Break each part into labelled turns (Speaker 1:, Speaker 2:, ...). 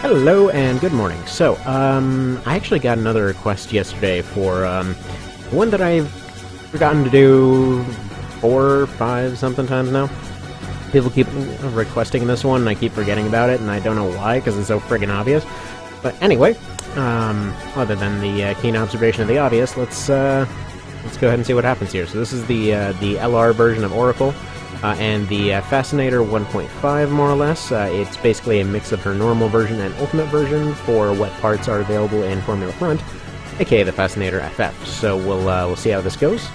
Speaker 1: Hello and good morning. So, I actually got another request yesterday for, one that I've forgotten to do 4, 5 something times now. People keep requesting this one, and I keep forgetting about it, and I don't know why, because it's so friggin' obvious. But anyway, other than the keen observation of the obvious, let's go ahead and see what happens here. So this is the LR version of Oracle. And the Fascinator 1.5, more or less. It's basically a mix of her normal version and ultimate version for what parts are available in Formula Front, aka the Fascinator FF. So we'll see how this goes.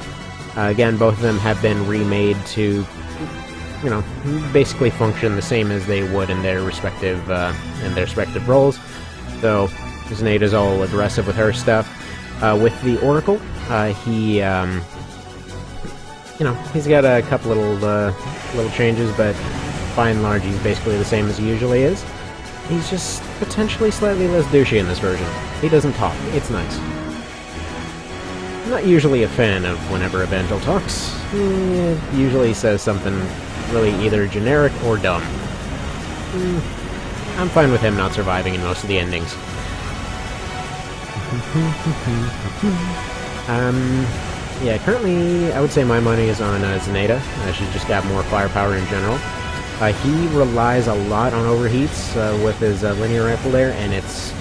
Speaker 1: Again, both of them have been remade to, you know, basically function the same as they would in their respective roles. So Zinaida's all aggressive with her stuff. With the Oracle, he's got a couple little changes, but by and large, he's basically the same as he usually is. He's just potentially slightly less douchey in this version. He doesn't talk. It's nice. I'm not usually a fan of whenever Evangel talks. He usually says something really either generic or dumb. I'm fine with him not surviving in most of the endings. Yeah, currently, I would say my money is on Zinaida. She's just got more firepower in general. He relies a lot on overheats with his linear rifle there, and it's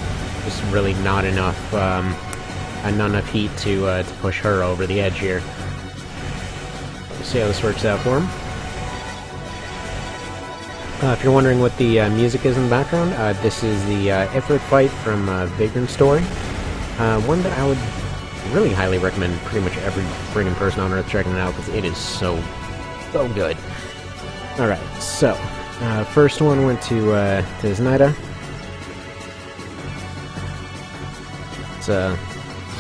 Speaker 1: just really not enough heat to push her over the edge here. Let's see how this works out for him. If you're wondering what the music is in the background, this is the Ifrit fight from Vagrant Story. One that I would really highly recommend pretty much every friggin' person on Earth checking it out, because it is so good. Alright, so, first one went to Zinaida. Let's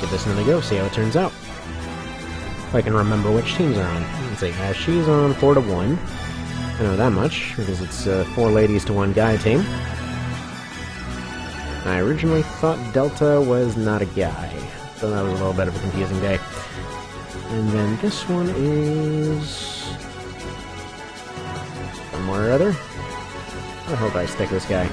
Speaker 1: give this another go, see how it turns out. If I can remember which teams are on. Let's see, she's on 4-1. I know that much, because it's 4 ladies to 1 guy team. I originally thought Delta was not a guy, so that was a little bit of a confusing day. And then this one is somewhere or other. I hope I stick this guy.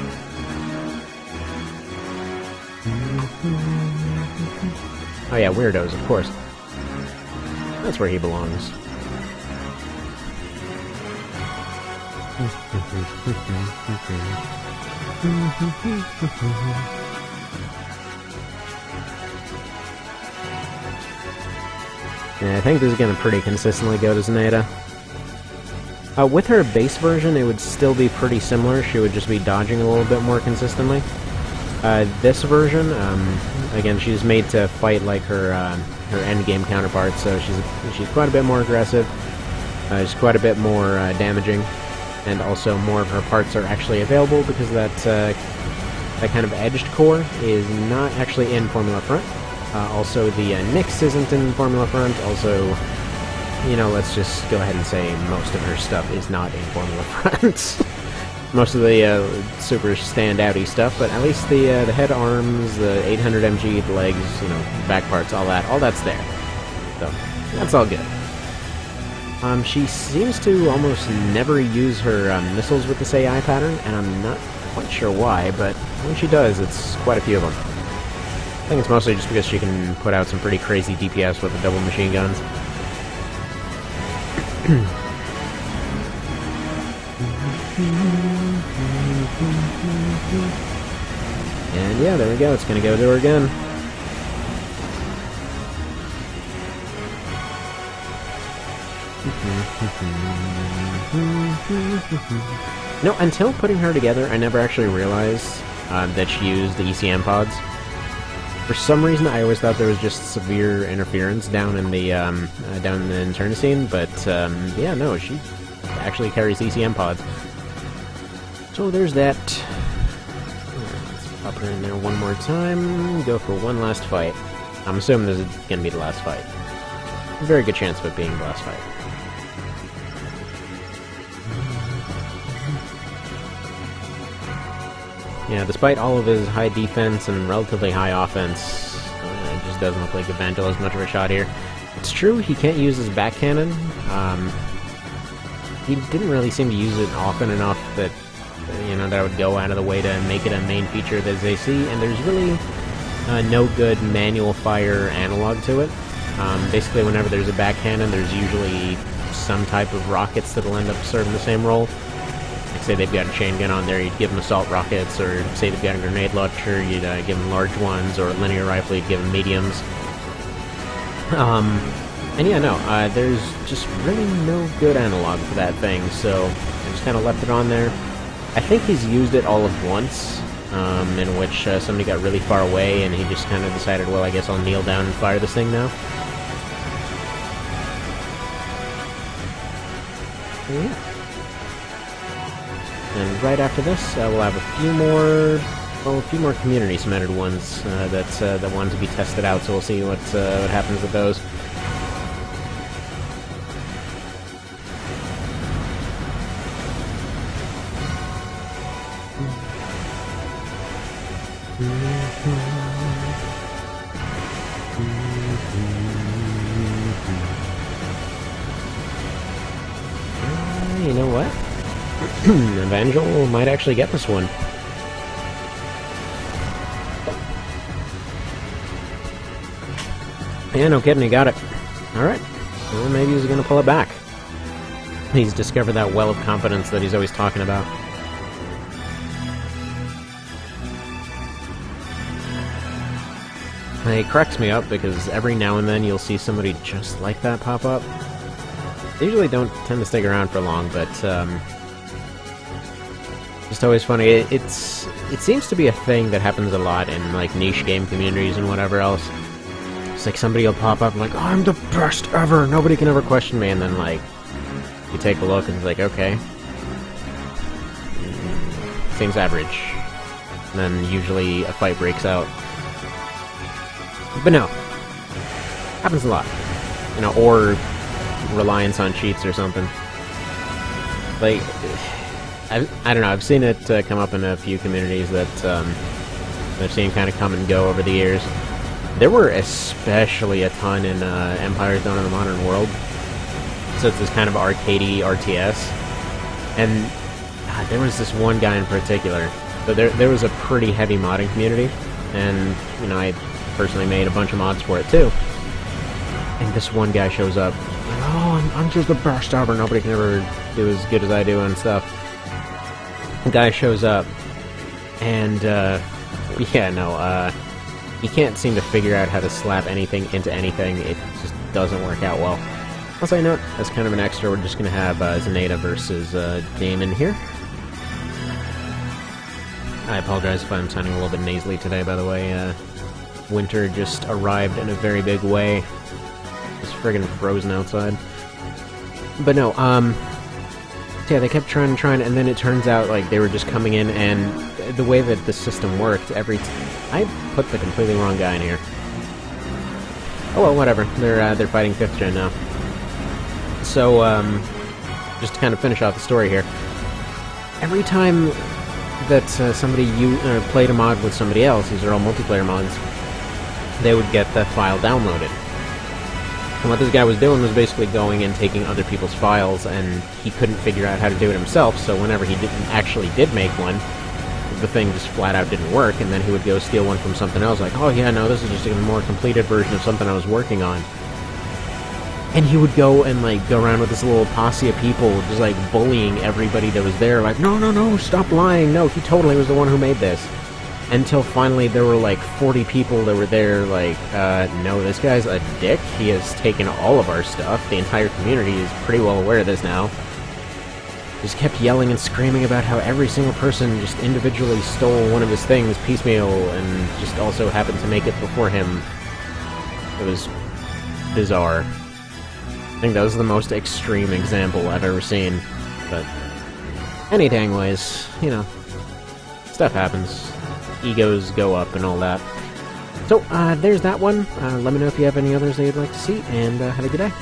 Speaker 1: Oh yeah, weirdos, of course. That's where he belongs. Yeah, I think this is going to pretty consistently go to Zinaida. With her base version, it would still be pretty similar. She would just be dodging a little bit more consistently. This version, again, she's made to fight like her endgame counterpart, so she's quite a bit more aggressive. She's quite a bit more damaging, and also more of her parts are actually available because that kind of edged core is not actually in Formula Front. Also, the Nyx isn't in Formula Front. Also, you know, let's just go ahead and say most of her stuff is not in Formula Front. Most of the super stand-outy stuff, but at least the head arms, the 800 MG, the legs, you know, back parts, all that's there. So, that's all good. She seems to almost never use her missiles with this AI pattern, and I'm not quite sure why, but when she does, it's quite a few of them. I think it's mostly just because she can put out some pretty crazy DPS with the double machine guns. And yeah, there we go, it's gonna go to her again. No, until putting her together, I never actually realized that she used the ECM pods. For some reason, I always thought there was just severe interference down in the internecine, but yeah, no, she actually carries ECM pods. So there's that. Let's pop her in there one more time. Go for one last fight. I'm assuming this is going to be the last fight. Very good chance of it being the last fight. Yeah, despite all of his high defense and relatively high offense, it just doesn't look like Evangel has much of a shot here. It's true, he can't use his back cannon. He didn't really seem to use it often enough that you know, that I would go out of the way to make it a main feature of the ZC, and there's really no good manual fire analog to it. Basically, whenever there's a backcannon, there's usually some type of rockets that'll end up serving the same role. Like, say they've got a chain gun on there, you'd give them assault rockets, or say they've got a grenade launcher, you'd give them large ones, or a linear rifle, you'd give them mediums. And yeah, no, there's just really no good analog for that thing, so I just kind of left it on there. I think he's used it all at once, in which somebody got really far away, and he just kind of decided, well, I guess I'll kneel down and fire this thing now. Yeah. And right after this, we'll have a few more community-cemented ones that want to be tested out. So we'll see what happens with those. You know what? Evangel might actually get this one. Yeah, no kidding, he got it. Alright. Well, maybe he's gonna pull it back. He's discovered that well of confidence that he's always talking about. It cracks me up because every now and then you'll see somebody just like that pop up. They usually don't tend to stick around for long, but just always funny. It seems to be a thing that happens a lot in like niche game communities and whatever else. It's like somebody will pop up and like, oh, I'm the best ever, nobody can ever question me, and then like you take a look and it's like, okay, seems average. And then usually a fight breaks out. But no, happens a lot, you know, or reliance on cheats or something. Like, I don't know, I've seen it come up in a few communities that I've seen kind of come and go over the years. There were especially a ton in Empires Dawn of the Modern World, so it's this kind of arcadey RTS, and God, there was this one guy in particular, but there was a pretty heavy modding community, and, you know, I personally made a bunch of mods for it too, and this one guy shows up, like, oh, I'm just the best ever, nobody can ever do as good as I do and stuff. The guy shows up, and, yeah, no, he can't seem to figure out how to slap anything into anything. It just doesn't work out well. On a side note, as kind of an extra, we're just going to have Zinaida versus Damon here. I apologize if I'm sounding a little bit nasally today, by the way. Winter just arrived in a very big way. It's friggin' frozen outside. But no, yeah, they kept trying, and then it turns out, like, they were just coming in, and the way that the system worked, I put the completely wrong guy in here. Oh well, whatever. They're fighting 5th gen now. So, just to kind of finish off the story here, every time that somebody played a mod with somebody else, these are all multiplayer mods, they would get the file downloaded. And what this guy was doing was basically going and taking other people's files, and he couldn't figure out how to do it himself, so whenever he did make one, the thing just flat out didn't work, and then he would go steal one from something else, like, oh yeah, no, this is just a more completed version of something I was working on. And he would go and, like, go around with this little posse of people, just, like, bullying everybody that was there, like, no, stop lying, no, he totally was the one who made this. Until finally there were, like, 40 people that were there, like, no, this guy's a dick, he has taken all of our stuff, the entire community is pretty well aware of this now. Just kept yelling and screaming about how every single person just individually stole one of his things piecemeal, and just also happened to make it before him. It was bizarre. I think that was the most extreme example I've ever seen, but any dang ways, you know, stuff happens. Egos go up and all that. So, there's that one. Let me know if you have any others that you'd like to see, and have a good day.